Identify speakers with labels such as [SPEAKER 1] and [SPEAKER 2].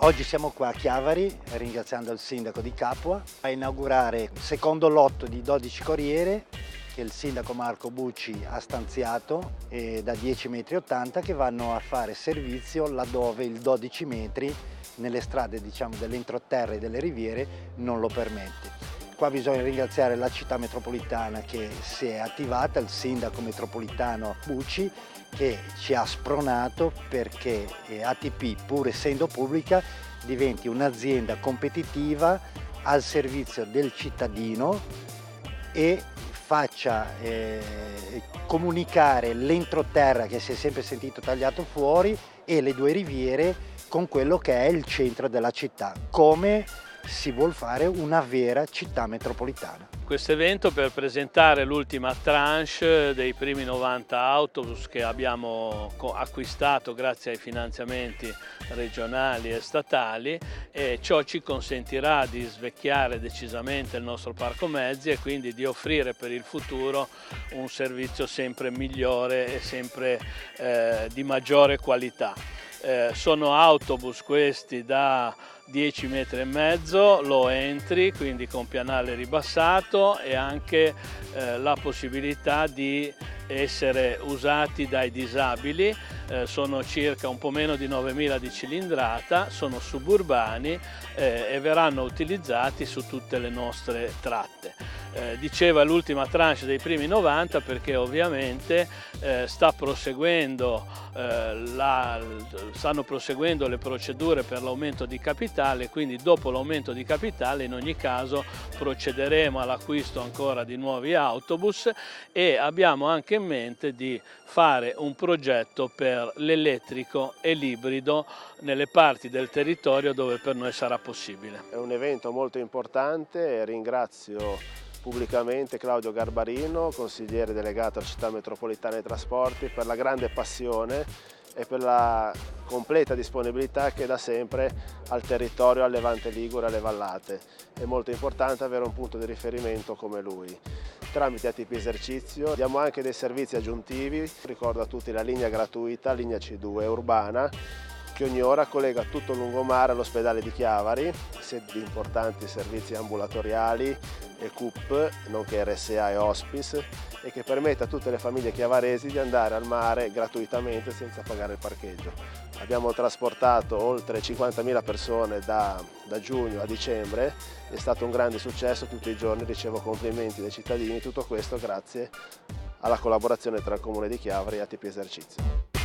[SPEAKER 1] Oggi siamo qua a Chiavari, ringraziando il sindaco di Capua, a inaugurare il secondo lotto di 12 corriere che il sindaco Marco Bucci ha stanziato da 10,80 metri che vanno a fare servizio laddove il 12 metri nelle strade dell'entroterra e delle riviere non lo permette. Qua bisogna ringraziare la città metropolitana che si è attivata, il sindaco metropolitano Bucci, che ci ha spronato perché ATP, pur essendo pubblica, diventi un'azienda competitiva al servizio del cittadino e faccia comunicare l'entroterra che si è sempre sentito tagliato fuori e le due riviere con quello che è il centro della città, come si vuol fare una vera città metropolitana.
[SPEAKER 2] Questo evento per presentare l'ultima tranche dei primi 90 autobus che abbiamo acquistato grazie ai finanziamenti regionali e statali, e ciò ci consentirà di svecchiare decisamente il nostro parco mezzi e quindi di offrire per il futuro un servizio sempre migliore e sempre di maggiore qualità. Sono autobus questi da 10,5 metri, low entry, quindi con pianale ribassato e anche la possibilità di essere usati dai disabili. Sono circa un po' meno di 9.000 di cilindrata, sono suburbani e verranno utilizzati su tutte le nostre tratte. Diceva l'ultima tranche dei primi 90 perché ovviamente stanno proseguendo le procedure per l'aumento di capitale, quindi dopo l'aumento di capitale in ogni caso procederemo all'acquisto ancora di nuovi autobus e abbiamo anche in mente di fare un progetto per l'elettrico e l'ibrido nelle parti del territorio dove per noi sarà possibile.
[SPEAKER 3] È un evento molto importante e ringrazio pubblicamente Claudio Garbarino, consigliere delegato alla Città Metropolitana dei Trasporti, per la grande passione e per la completa disponibilità che da sempre al territorio, al Levante Ligure, alle vallate. È molto importante avere un punto di riferimento come lui. Tramite ATP Esercizio diamo anche dei servizi aggiuntivi, ricordo a tutti la linea gratuita, linea C2 urbana, che ogni ora collega tutto il lungomare all'ospedale di Chiavari, di importanti servizi ambulatoriali e CUP, nonché RSA e Hospice, e che permette a tutte le famiglie chiavaresi di andare al mare gratuitamente senza pagare il parcheggio. Abbiamo trasportato oltre 50.000 persone da giugno a dicembre, è stato un grande successo, tutti i giorni ricevo complimenti dai cittadini, tutto questo grazie alla collaborazione tra il Comune di Chiavari e ATP Esercizio.